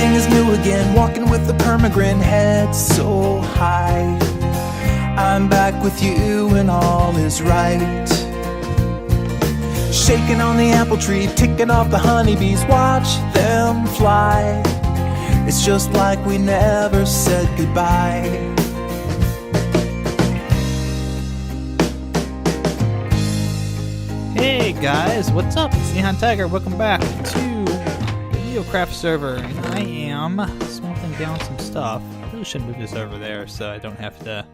Everything is new again, walking with a permagrin, head so high. I'm back with you and all is right. Shaking on the apple tree, ticking off the honeybees, watch them fly. It's just like we never said goodbye. Hey guys, what's up? It's NihonTiger. Welcome back to the NeoCraft server, and I am smelting down some stuff. I really should move this over there so I don't have to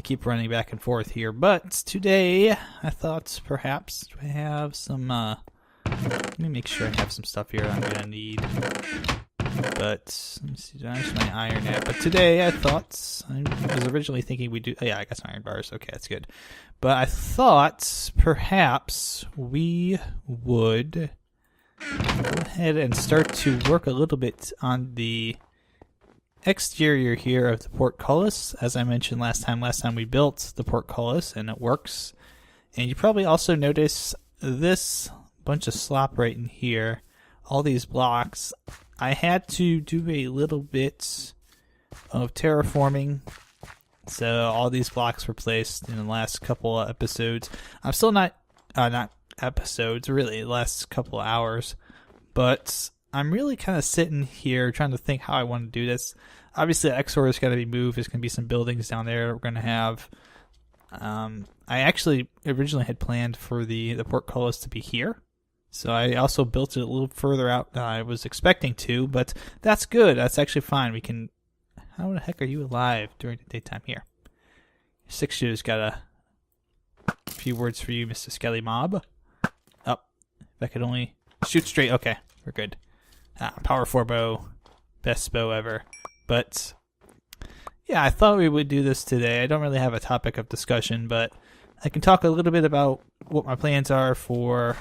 keep running back and forth here. But today, I thought perhaps I have some. Let me make sure I have some stuff here I'm gonna need. But let me see, there's my iron net. But today, I thought I was originally thinking we do. Oh, yeah, I got some iron bars. Okay, that's good. But I thought perhaps we would go ahead and start to work a little bit on the exterior here of the Portcullis. As I mentioned last time we built the Portcullis and it works. And you probably also notice this bunch of slop right in here, all these blocks. I had to do a little bit of terraforming. So all these blocks were placed in the last couple of episodes. I'm still not episodes, really, the last couple of hours. But I'm really kind of sitting here trying to think how I want to do this. Obviously, XOR is going to be moved. There's going to be some buildings down there we're going to have. I actually originally had planned for the Portcullis to be here. So I also built it a little further out than I was expecting to. But that's good. That's actually fine. We can... How the heck are you alive during the daytime here? 6 Shoes got a few words for you, Mr. Skelly Mob. Oh, if I could only shoot straight. Okay, we're good. Power 4 bow. Best bow ever. But, yeah, I thought we would do this today. I don't really have a topic of discussion, but I can talk a little bit about what my plans are for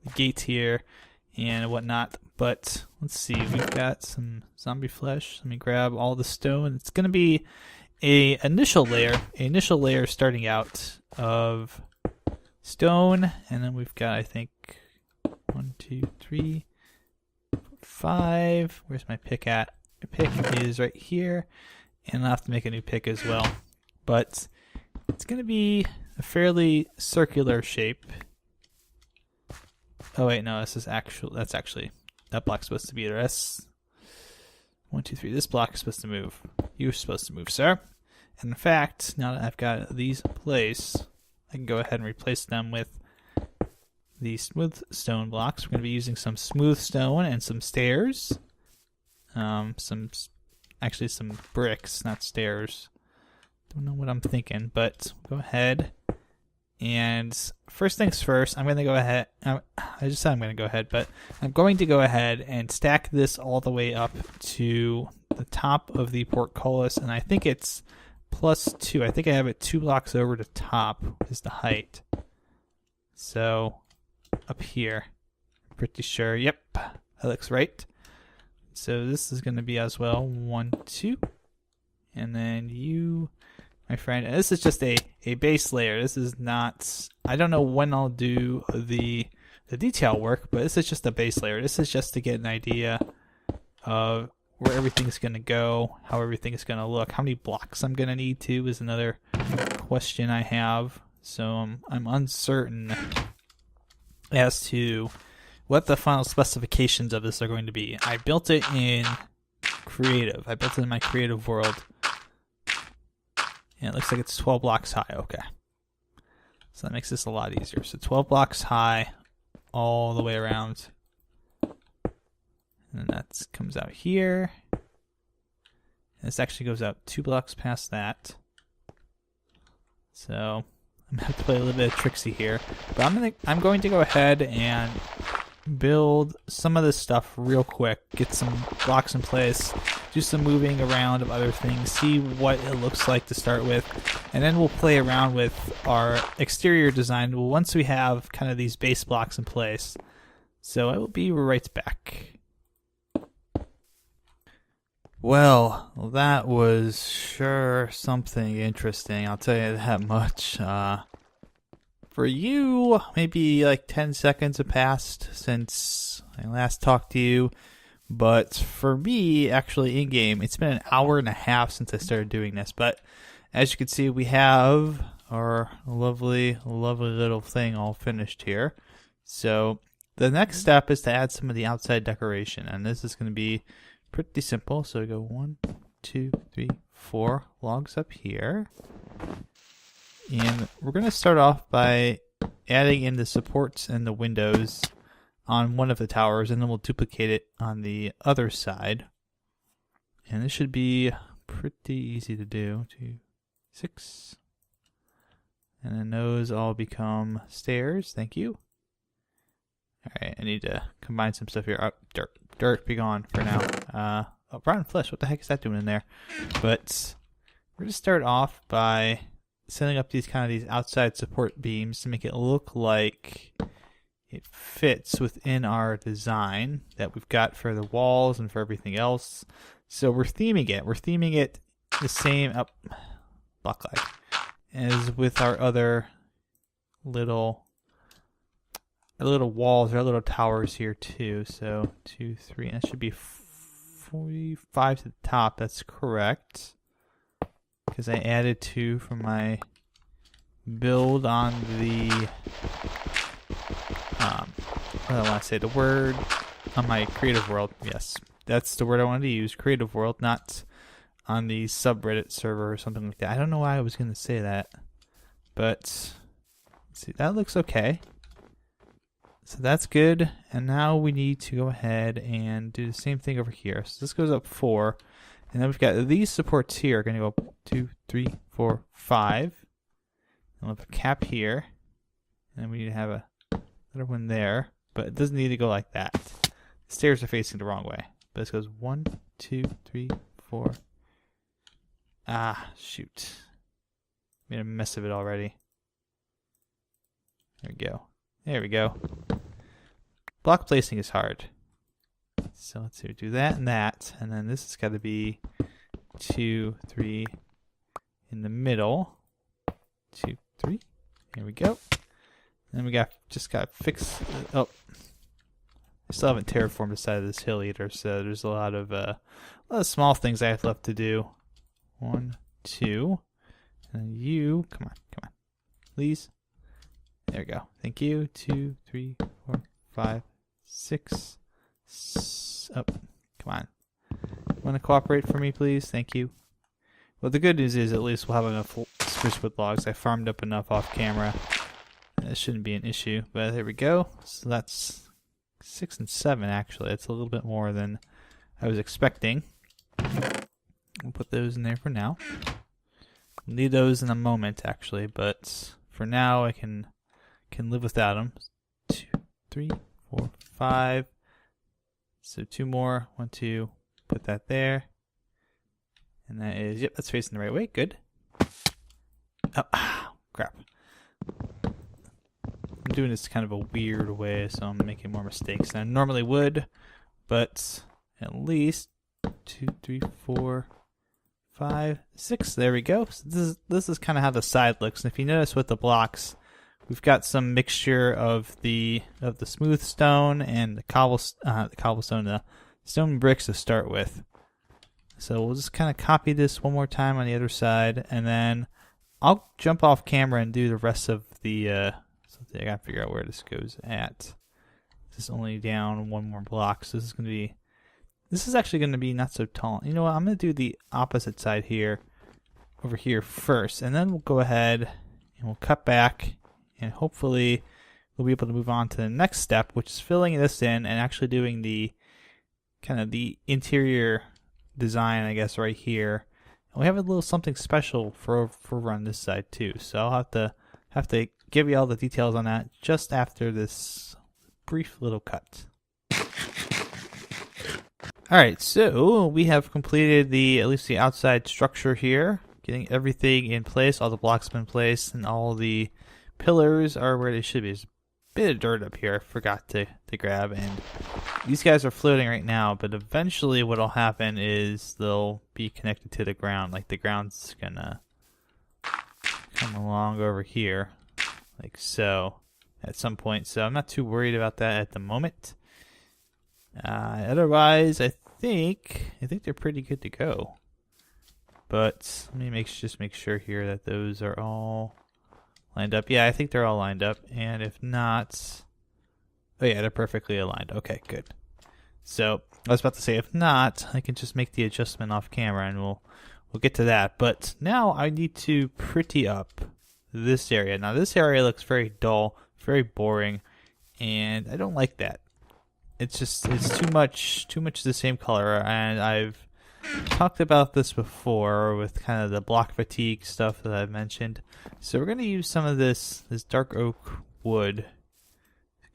the gates here and whatnot. But let's see, we've got some zombie flesh. Let me grab all the stone. It's going to be an initial layer starting out of stone, and then we've got, I think, 1, 2, 3, 5. Where's my pick at? My pick is right here, and I'll have to make a new pick as well. But it's going to be a fairly circular shape. Oh wait, no, that's actually. That block's supposed to be there. That's 1, 2, 3. This block is supposed to move. You're supposed to move, sir. And in fact, now that I've got these placed, I can go ahead and replace them with the smooth stone blocks. We're going to be using some smooth stone and some stairs. Some bricks, not stairs. Don't know what I'm thinking, but go ahead. And first things first, I'm going to go ahead. I just said I'm going to go ahead, but I'm going to go ahead and stack this all the way up to the top of the Portcullis, and I think it's +2. I think I have it 2 blocks over the top is the height. So up here, pretty sure. Yep, that looks right. So this is going to be as well 1, 2, and then you. My friend, and this is just a base layer. This is not, I don't know when I'll do the detail work, but this is just a base layer. This is just to get an idea of where everything's going to go, how everything's going to look. How many blocks I'm going to need to is another question I have. So I'm uncertain as to what the final specifications of this are going to be. I built it in creative. I built it in my creative world. And it looks like it's 12 blocks high. Okay. So that makes this a lot easier. So 12 blocks high all the way around. And then that comes out here. And this actually goes out 2 blocks past that. So I'm going to have to play a little bit of tricksy here. But I'm going to go ahead and build some of this stuff real quick. Get some blocks in place. Do some moving around of other things, see what it looks like to start with, and then we'll play around with our exterior design once we have kind of these base blocks in place. So I will be right back. Well, that was sure something interesting, I'll tell you that much. For you, maybe like 10 seconds have passed since I last talked to you. But for me, actually in game, it's been an hour and a half since I started doing this. But as you can see, we have our lovely, lovely little thing all finished here. So the next step is to add some of the outside decoration, and this is going to be pretty simple. So we go 1, 2, 3, 4 logs up here, and we're going to start off by adding in the supports and the windows on one of the towers, and then we'll duplicate it on the other side. And this should be pretty easy to do. 2, 6, and then those all become stairs. Thank you. Alright, I need to combine some stuff here. Oh, dirt, be gone for now. Oh, rotten flesh, what the heck is that doing in there? But we're going to start off by setting up these outside support beams to make it look like it fits within our design that we've got for the walls and for everything else. So we're theming it. We're theming it the same block lag as with our other little walls, our little towers here too. So 2, 3, and that should be 45 to the top. That's correct, because I added 2 from my build on the what do I want to say? The word on my creative world. Yes, that's the word I wanted to use. Creative world, not on the subreddit server or something like that. I don't know why I was going to say that, but let's see, that looks okay. So that's good, and now we need to go ahead and do the same thing over here. So this goes up 4, and then we've got these supports here are going to go 2, 3, 4, 5. And we'll have a cap here, and then we need to have another one there, but it doesn't need to go like that. The stairs are facing the wrong way. But this goes 1, 2, 3, 4. Ah, shoot. Made a mess of it already. There we go. There we go. Block placing is hard. So let's see, do that, and then this has got to be 2, 3 in the middle. 2, 3. Here we go. And we just got to fix. Oh, I still haven't terraformed the side of this hill either, so there's a lot of small things I have left to do. 1, 2, and you come on, please. There we go. Thank you. 2, 3, 4, 5, 6. Oh, come on. Want to cooperate for me, please? Thank you. Well, the good news is at least we'll have enough spruce wood logs. I farmed up enough off camera. That shouldn't be an issue. But there we go. So that's 6 and 7, actually. That's a little bit more than I was expecting. We'll put those in there for now. Need those in a moment, actually. But for now, I can live without them. 2, 3, 4, 5. So 2 more. 1, 2. Put that there. And that is, yep, that's facing the right way. Good. Oh, crap. I'm doing this kind of a weird way, so I'm making more mistakes than I normally would. But at least 2, 3, 4, 5, 6. There we go. So this is kind of how the side looks. And if you notice with the blocks, we've got some mixture of the smooth stone and the stone bricks to start with. So we'll just kind of copy this one more time on the other side, and then I'll jump off camera and do the rest of the. Something I gotta figure out where this goes at. This is only down 1 more block, so this is actually gonna be not so tall. You know what? I'm gonna do the opposite side here, over here first, and then we'll go ahead and we'll cut back. And hopefully we'll be able to move on to the next step, which is filling this in and actually doing the kind of the interior design, I guess, right here. And we have a little something special for on this side too. So I'll have to give you all the details on that just after this brief little cut. All right, so we have completed at least the outside structure here, getting everything in place. All the blocks have been placed, and all the pillars are where they should be. There's a bit of dirt up here I forgot to grab, and these guys are floating right now, but eventually what'll happen is they'll be connected to the ground. Like the ground's gonna come along over here like so at some point, so I'm not too worried about that at the moment. Otherwise, I think they're pretty good to go. But let me just make sure here that those are all lined up. Yeah, I think they're all lined up. And if not, oh yeah, they're perfectly aligned. Okay, good. So I was about to say, if not, I can just make the adjustment off camera, and we'll get to that. But now I need to pretty up this area. Now this area looks very dull, very boring, and I don't like that. It's too much the same color, and I've talked about this before with kind of the block fatigue stuff that I've mentioned. So we're going to use some of this dark oak wood.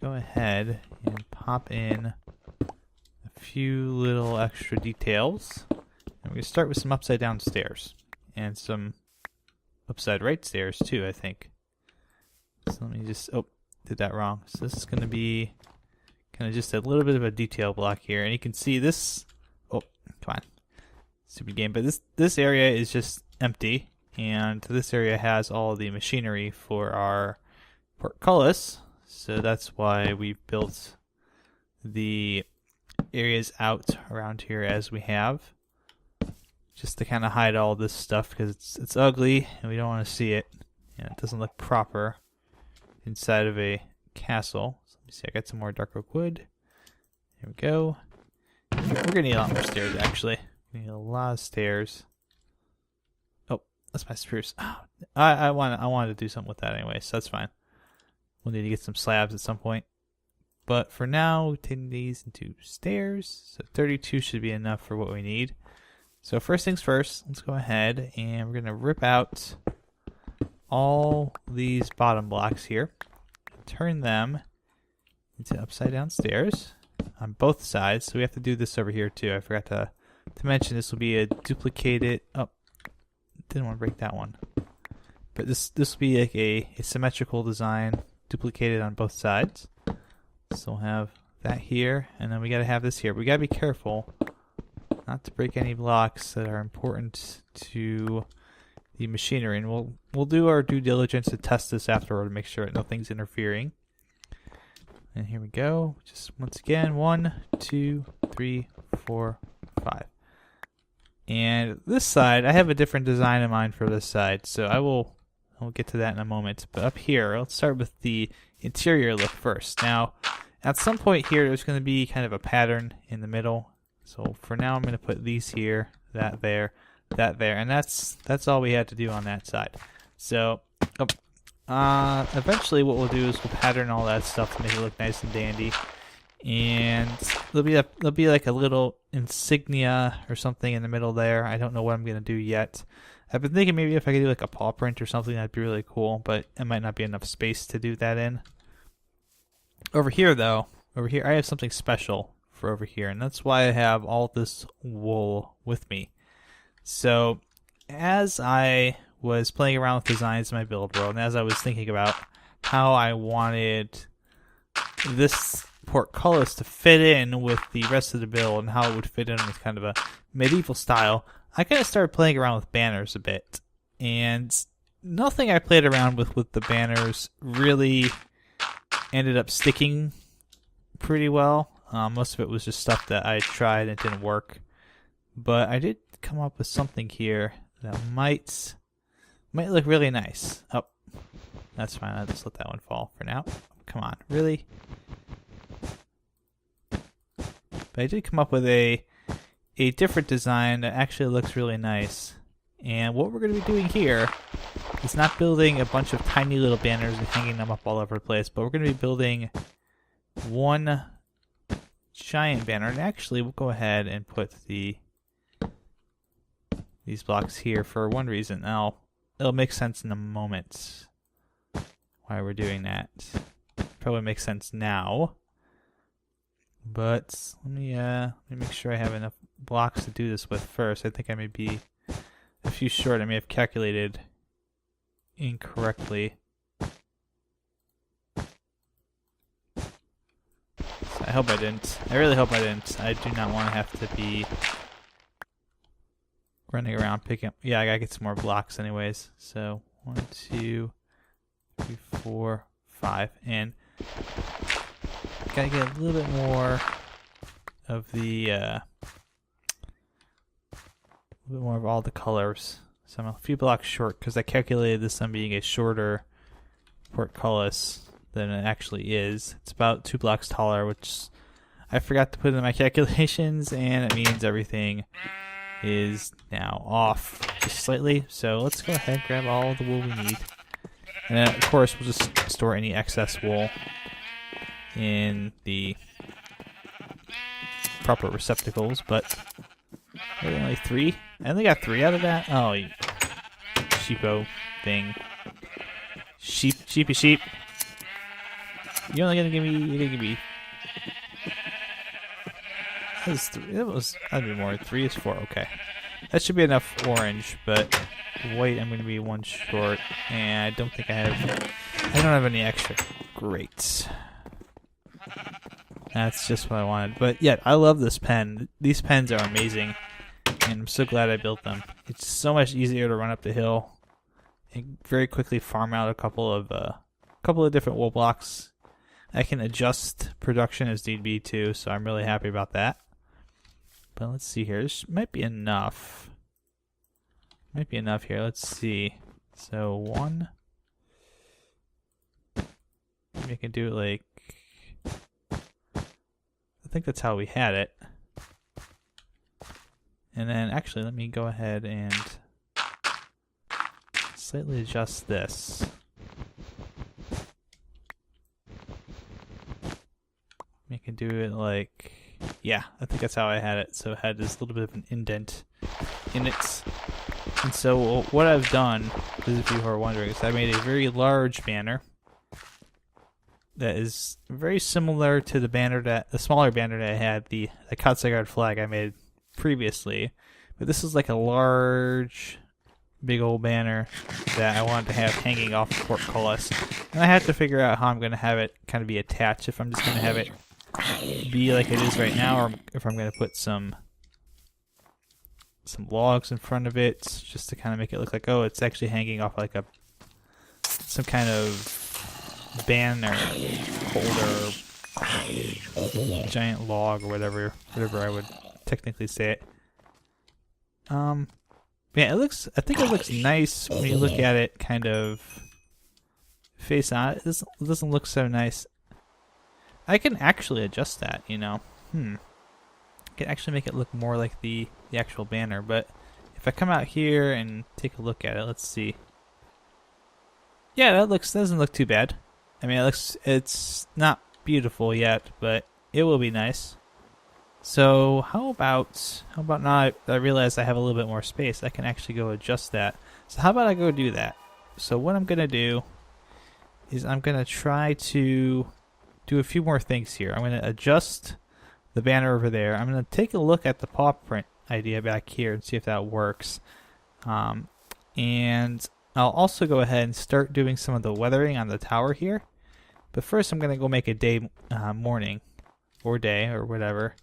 Go ahead and pop in a few little extra details. And we're going to start with some upside down stairs and some upside right stairs too, I think. So let me just, oh, did that wrong. So this is going to be kind of just a little bit of a detail block here. And you can see this, oh, come on. Stupid game, but this area is just empty, and this area has all the machinery for our Portcullis, so that's why we've built the areas out around here as we have, just to kind of hide all this stuff because it's ugly and we don't want to see it, and it doesn't look proper inside of a castle. So let me see, I got some more dark oak wood. Here we go. We're gonna need a lot more stairs actually. We need a lot of stairs. Oh, that's my spruce. Oh, I wanted to do something with that anyway, so that's fine. We'll need to get some slabs at some point. But for now, we take these into stairs. So 32 should be enough for what we need. So first things first, let's go ahead and we're going to rip out all these bottom blocks here. And turn them into upside down stairs on both sides. So we have to do this over here too. I forgot to mention this will be a duplicated, oh, didn't want to break that one, but this will be like a symmetrical design duplicated on both sides. So we'll have that here, and then we got to have this here. We got to be careful not to break any blocks that are important to the machinery, and we'll do our due diligence to test this afterward to make sure that nothing's interfering. And here we go, just once again, 1 2 3 4 5. And this side, I have a different design in mind for this side, so I'll get to that in a moment. But up here, let's start with the interior look first. Now, at some point here, there's going to be kind of a pattern in the middle. So for now, I'm going to put these here, that there, and that's all we had to do on that side. So, eventually, what we'll do is we'll pattern all that stuff to make it look nice and dandy. And there'll be like a little insignia or something in the middle there. I don't know what I'm gonna do yet. I've been thinking maybe if I could do like a paw print or something, that'd be really cool, but it might not be enough space to do that in. Over here I have something special for over here, and that's why I have all this wool with me. So as I was playing around with designs in my build world, and as I was thinking about how I wanted this portcullis to fit in with the rest of the build and how it would fit in with kind of a medieval style, I kind of started playing around with banners a bit. And nothing I played around with the banners really ended up sticking pretty well. Most of it was just stuff that I tried and it didn't work. But I did come up with something here that might look really nice. Oh, that's fine. I'll just let that one fall for now. Come on, really? But I did come up with a different design that actually looks really nice. And what we're going to be doing here is not building a bunch of tiny little banners and hanging them up all over the place, but we're going to be building one giant banner. And actually, we'll go ahead and put these blocks here for one reason. Now, it'll make sense in a moment why we're doing that. Probably makes sense now. But let me make sure I have enough blocks to do this with first. I think I may be a few short. I may have calculated incorrectly. So I hope I didn't. I really hope I didn't. I do not want to have to be running around picking up. Yeah, I gotta get some more blocks anyways. So 1, 2, 3, 4, 5, and gotta get a little bit more of the a bit more of all the colors. So I'm a few blocks short because I calculated this on being a shorter portcullis than it actually is. It's about 2 blocks taller, which I forgot to put in my calculations, and it means everything is now off just slightly. So let's go ahead and grab all the wool we need. And then, of course, we'll just store any excess wool in the proper receptacles, but really only 3? I only got 3 out of that? Oh, you sheepo thing. Sheepy sheep. You're only gonna give me. That'd be more. 3 is 4. Okay, that should be enough orange, but white I'm gonna be 1 short, and I don't think I don't have any extra. Great. That's just what I wanted. But yeah, I love this pen. These pens are amazing, and I'm so glad I built them. It's so much easier to run up the hill and very quickly farm out a couple of different wool blocks. I can adjust production as need be too, so I'm really happy about that. But let's see here. This might be enough. Might be enough here. Let's see. So 1. Maybe I can do it like, I think that's how we had it. And then actually let me go ahead and slightly adjust this. I can do it like, yeah, I think that's how I had it. So it had this little bit of an indent in it. And so what I've done, those of you who are wondering, is I made a very large banner that is very similar to the smaller banner that I had, the NihonTiger flag I made previously. But this is like a large, big old banner that I wanted to have hanging off the portcullis. And I had to figure out how I'm going to have it kind of be attached, if I'm just going to have it be like it is right now, or if I'm going to put some logs in front of it just to kind of make it look like, oh, it's actually hanging off like some kind of banner holder, giant log, or whatever I would technically say it. Yeah, I think it looks nice when you look at it kind of face on. It doesn't look so nice. I can actually adjust that, you know. I can actually make it look more like the actual banner, but if I come out here and take a look at it, let's see. Yeah, doesn't look too bad. I mean, it's not beautiful yet, but it will be nice. So how about now I realize I have a little bit more space, I can actually go adjust that. So how about I go do that? So what I'm going to do is I'm going to try to do a few more things here. I'm going to adjust the banner over there. I'm going to take a look at the paw print idea back here and see if that works. And I'll also go ahead and start doing some of the weathering on the tower here. But first I'm going to go make a day, morning, or day, or whatever,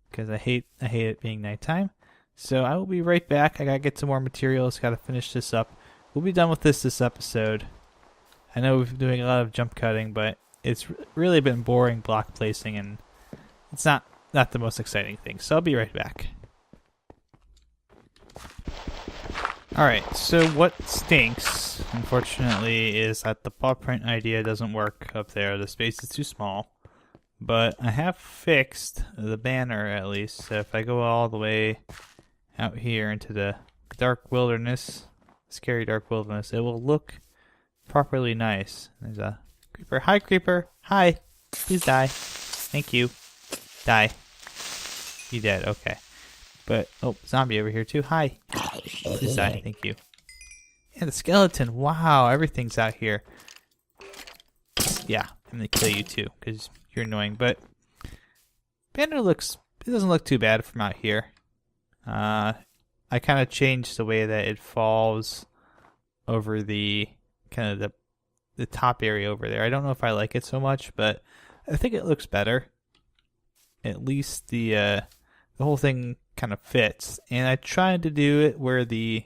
because I hate it being nighttime. So I will be right back. I gotta get some more materials, gotta finish this up. We'll be done with this episode. I know we've been doing a lot of jump cutting, but it's really been boring block placing, and it's not the most exciting thing. So I'll be right back. Alright, so what stinks, unfortunately, is that the paw print idea doesn't work up there. The space is too small. But I have fixed the banner, at least. So if I go all the way out here into the dark wilderness, scary dark wilderness, it will look properly nice. There's a creeper. Hi, creeper. Hi. Please die. Thank you. Die. You dead. Okay. But, oh, zombie over here too. Hi. Please die. Thank you. And the skeleton. Wow, everything's out here. Yeah, I'm going to kill you too, because you're annoying. But banner it doesn't look too bad from out here. I kind of changed the way that it falls over the kind of the top area over there. I don't know if I like it so much, but I think it looks better. At least the whole thing kind of fits. And I tried to do it where the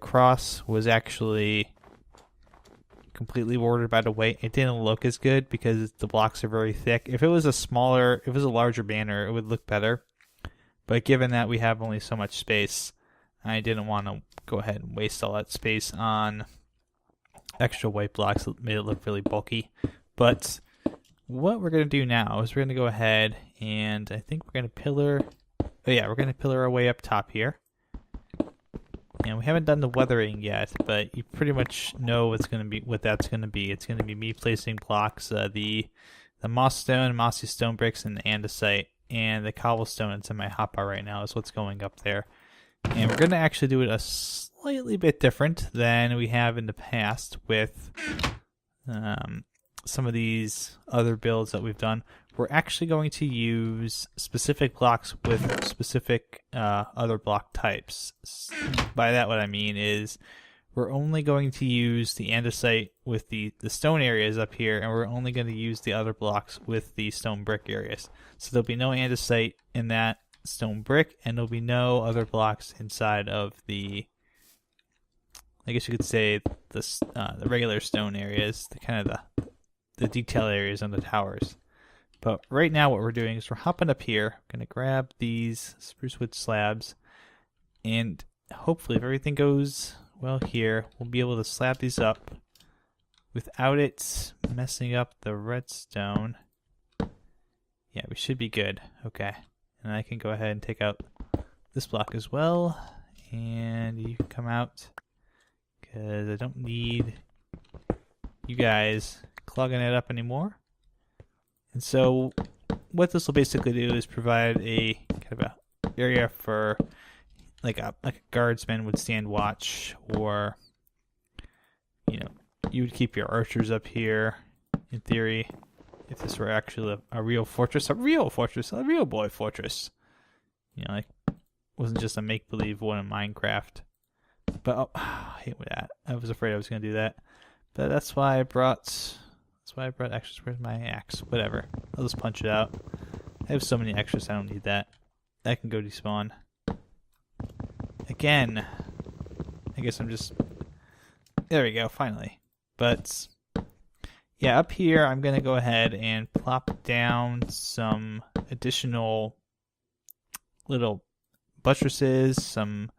cross was actually completely bordered by the white, it didn't look as good because the blocks are very thick. If it was a larger banner, it would look better. But given that we have only so much space, I didn't want to go ahead and waste all that space on extra white blocks. It made it look really bulky. But what we're going to do now is we're going to go ahead and I think we're going to pillar. Oh yeah, we're going to pillar our way up top here. And we haven't done the weathering yet, but you pretty much know what that's going to be. It's going to be me placing blocks, the moss stone, mossy stone bricks, and the andesite, and the cobblestone that's in my hotbar right now is what's going up there. And we're going to actually do it a slightly bit different than we have in the past with some of these other builds that we've done. We're actually going to use specific blocks with specific other block types. By that, what I mean is we're only going to use the andesite with the stone areas up here, and we're only going to use the other blocks with the stone brick areas. So there'll be no andesite in that stone brick, and there'll be no other blocks inside of the, I guess you could say, the regular stone areas, the kind of the detail areas on the towers. But right now what we're doing is we're hopping up here, going to grab these spruce wood slabs, and hopefully if everything goes well here, we'll be able to slab these up without it messing up the redstone. Yeah, we should be good. Okay. And I can go ahead and take out this block as well, and you can come out because I don't need you guys clogging it up anymore. And so what this will basically do is provide a kind of a area for like a guardsman would stand watch, or you would keep your archers up here in theory if this were actually a real fortress, a real boy fortress. Like wasn't just a make-believe one in Minecraft. But I hate that. I was afraid I was going to do that. But that's why I brought extras. Where's my axe? Whatever. I'll just punch it out. I have so many extras, I don't need that. That can go despawn. Again. I guess I'm just... There we go, finally. But, yeah, up here I'm going to go ahead and plop down some additional little buttresses, some...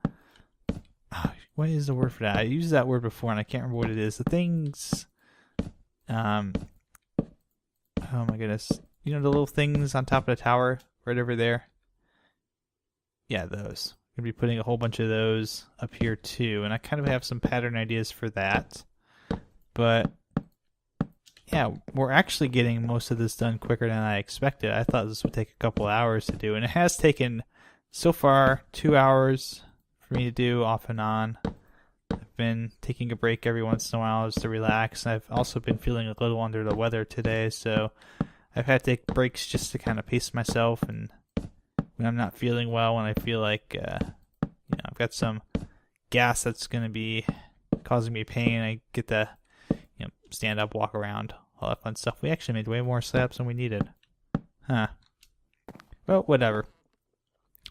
what is the word for that? I used that word before and I can't remember what it is. The things... oh my goodness. The little things on top of the tower right over there? Yeah, those. I'm going to be putting a whole bunch of those up here too. And I kind of have some pattern ideas for that. But yeah, we're actually getting most of this done quicker than I expected. I thought this would take a couple hours to do. And it has taken, so far, 2 hours for me to do off and on. I've been taking a break every once in a while just to relax. I've also been feeling a little under the weather today, so I've had to take breaks just to kind of pace myself. And when I'm not feeling well, when I feel like I've got some gas that's going to be causing me pain, I get to stand up, walk around, all that fun stuff. We actually made way more slabs than we needed. Huh. Well, whatever.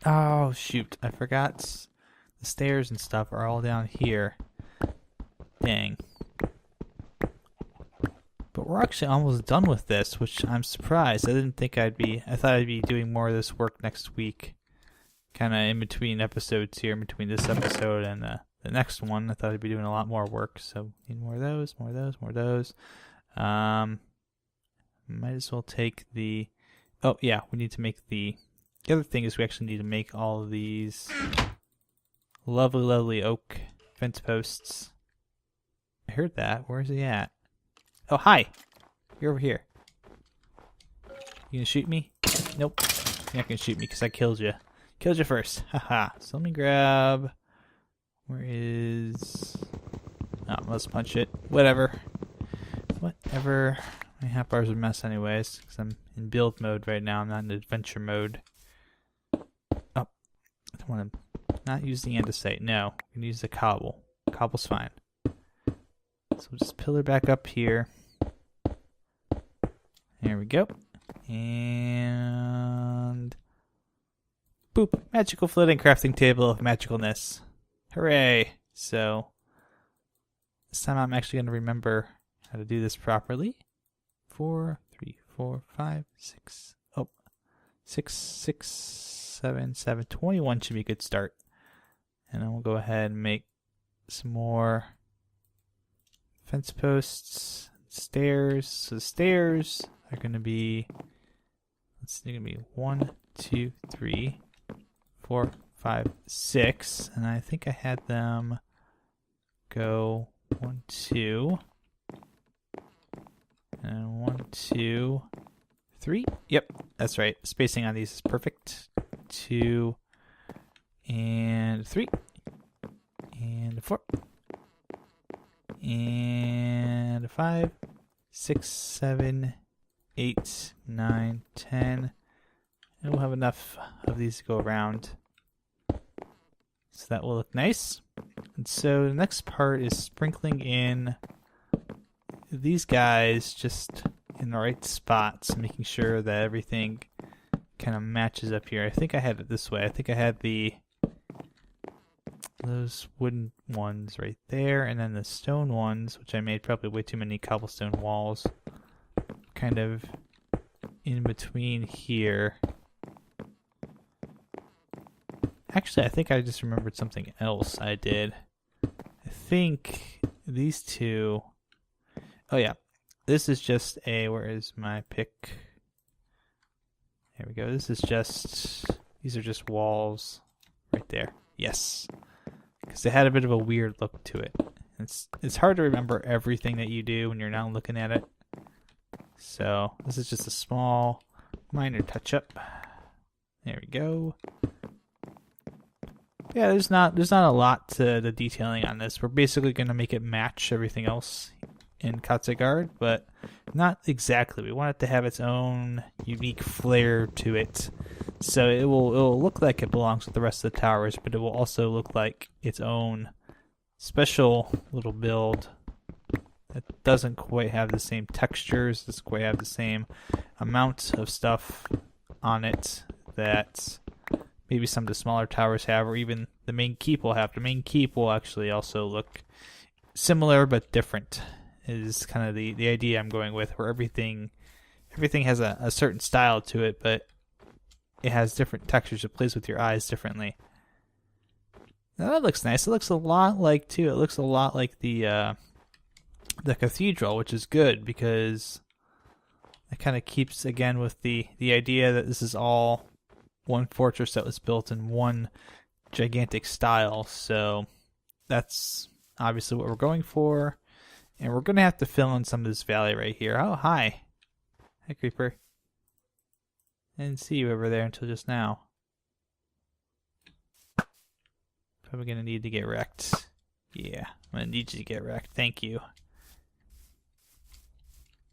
Oh, shoot. I forgot. The stairs and stuff are all down here. Dang. But we're actually almost done with this, which I'm surprised. I thought I'd be doing more of this work next week. Kind of in between episodes here, in between this episode and the next one. I thought I'd be doing a lot more work. So, need more of those, more of those, more of those. Might as well take the... Oh, yeah, we need to make the other thing is we actually need to make all of these... lovely, lovely oak fence posts. I heard that. Where's he at? Oh, hi! You're over here. You gonna shoot me? Nope. You're not gonna shoot me because I killed you. Killed you first. Haha. So let me grab... Where is... Oh, let's punch it. Whatever. Whatever. My hotbar's a mess anyways because I'm in build mode right now. I'm not in adventure mode. Oh. I don't want to... Not use the andesite. No. We can use the cobble. Cobble's fine. So we'll just pillar back up here. There we go. And... Boop. Magical floating crafting table of magicalness. Hooray. So... This time I'm actually going to remember how to do this properly. 4, 3, 4, 5, 6. Oh, 6, 6, 7, 7. 21 should be a good start. And then we'll go ahead and make some more fence posts, stairs. So the stairs are going to be, let's see, going to be 1, 2, 3, 4, 5, 6. And I think I had them go 1, 2. And 1, 2, 3. Yep, that's right. Spacing on these is perfect. 2 and 3 and 4 and 5, 6, 7, 8, 9, 10. And we'll have enough of these to go around. So that will look nice. And so the next part is sprinkling in these guys just in the right spots, making sure that everything kind of matches up here. I think I had it this way. I think I had those wooden ones right there, and then the stone ones, which I made probably way too many cobblestone walls, kind of in between here. Actually, I think I just remembered something else I did. I think these two... Oh yeah, this is just a, where is my pick? There we go. This is just, these are just walls right there. Yes. Because they had a bit of a weird look to it. It's hard to remember everything that you do when you're not looking at it. So this is just a small, minor touch-up. There we go. Yeah, there's not a lot to the detailing on this. We're basically going to make it match everything else in Katzegaard, but not exactly. We want it to have its own unique flair to it. So it'll look like it belongs with the rest of the towers, but it will also look like its own special little build that doesn't quite have the same textures, doesn't quite have the same amount of stuff on it that maybe some of the smaller towers have, or even the main keep will have. The main keep will actually also look similar but different, is kind of the idea I'm going with, where everything has a certain style to it, but it has different textures. It plays with your eyes differently. Now that looks nice. It looks a lot like the cathedral, which is good because it kind of keeps again with the idea that this is all one fortress that was built in one gigantic style. So that's obviously what we're going for. And we're going to have to fill in some of this valley right here. Oh, hi. Hi, creeper. I didn't see you over there until just now. Probably going to need to get wrecked. Yeah, I'm going to need you to get wrecked. Thank you.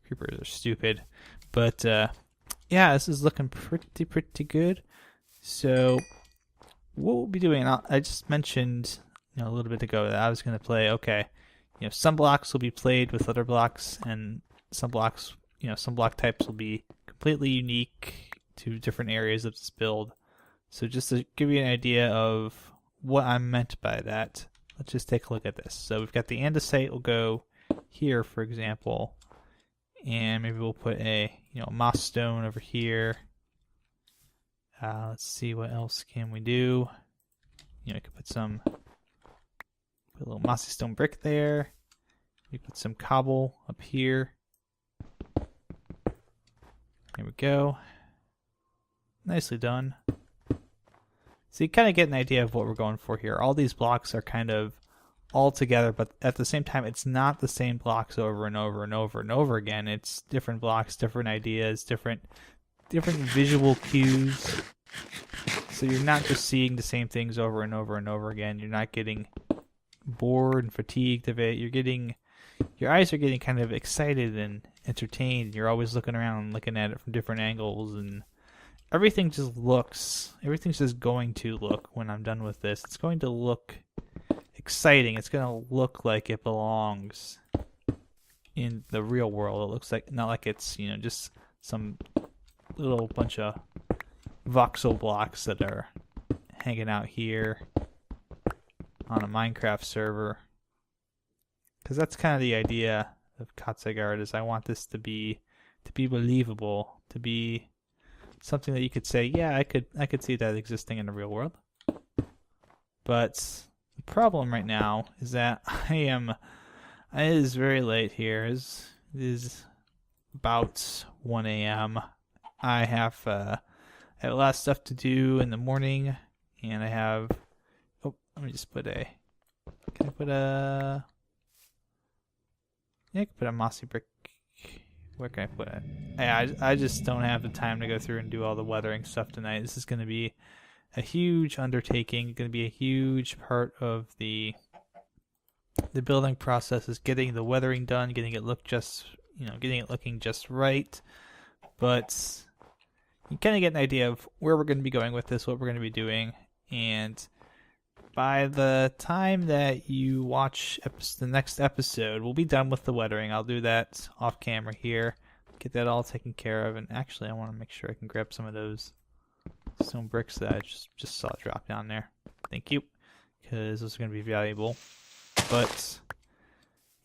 Creepers are stupid. But, yeah, this is looking pretty good. So, what we'll be doing, I just mentioned a little bit ago that I was going to play, okay, some blocks will be played with other blocks, and some blocks, some block types will be completely unique to different areas of this build. So just to give you an idea of what I meant by that, let's just take a look at this. So we've got the andesite will go here, for example, and maybe we'll put a moss stone over here. Let's see, what else can we do? We could put a little mossy stone brick there. We put some cobble up here. There we go. Nicely done. So you kind of get an idea of what we're going for here. All these blocks are kind of all together, but at the same time, it's not the same blocks over and over and over and over again. It's different blocks, different ideas, different visual cues. So you're not just seeing the same things over and over and over again. You're not getting bored and fatigued of it. Your eyes are getting kind of excited and entertained. You're always looking around and looking at it from different angles, and everything's just going to look, when I'm done with this, it's going to look exciting. It's going to look like it belongs in the real world. It looks like, not like it's, just some little bunch of voxel blocks that are hanging out here on a Minecraft server. Because that's kind of the idea Katzegard is I want this to be believable, to be something that you could say, yeah, I could see that existing in the real world. But the problem right now is that it is very late here. It is about 1 a.m. I have a lot of stuff to do in the morning, and I have, oh, let me just put a, can I put a, yeah, I can put a mossy brick. Where can I put it? Yeah, I just don't have the time to go through and do all the weathering stuff tonight. This is going to be a huge undertaking, going to be a huge part of the building process is getting the weathering done, getting it looking just right. But you kind of get an idea of where we're going to be going with this, what we're going to be doing, and by the time that you watch the next episode, we'll be done with the weathering. I'll do that off camera here, get that all taken care of, and actually I want to make sure I can grab some of those stone bricks that I just saw drop down there. Thank you, because those are going to be valuable. But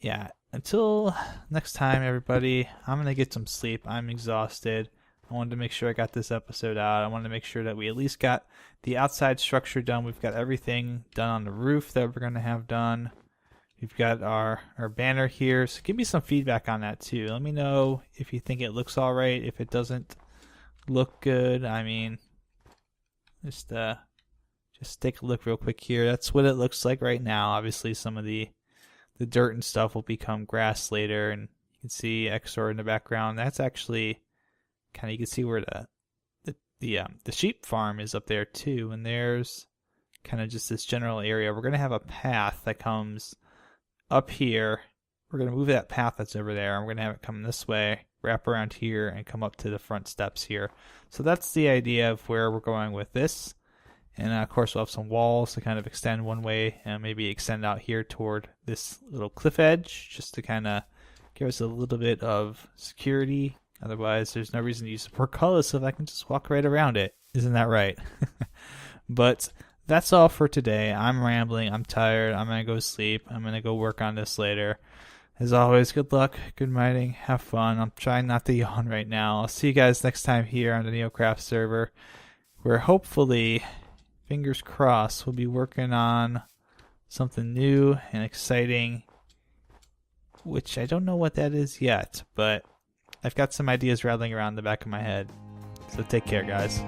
yeah, until next time, everybody, I'm going to get some sleep. I'm exhausted. I wanted to make sure I got this episode out. I wanted to make sure that we at least got the outside structure done. We've got everything done on the roof that we're going to have done. We've got our banner here. So give me some feedback on that too. Let me know if you think it looks all right. If it doesn't look good, I mean, just take a look real quick here. That's what it looks like right now. Obviously, some of the dirt and stuff will become grass later, and you can see Exor in the background. That's actually kind of, you can see where the sheep farm is up there too, and there's kind of just this general area. We're going to have a path that comes up here. We're going to move that path that's over there, and we're going to have it come this way, wrap around here, and come up to the front steps here. So that's the idea of where we're going with this. And of course we'll have some walls to kind of extend one way and maybe extend out here toward this little cliff edge, just to kind of give us a little bit of security. Otherwise, there's no reason to use the portcullis if I can just walk right around it. Isn't that right? But that's all for today. I'm rambling. I'm tired. I'm going to go sleep. I'm going to go work on this later. As always, good luck, good mining, have fun. I'm trying not to yawn right now. I'll see you guys next time here on the NeoCraft server, where hopefully, fingers crossed, we'll be working on something new and exciting, which I don't know what that is yet, but I've got some ideas rattling around the back of my head. So take care, guys.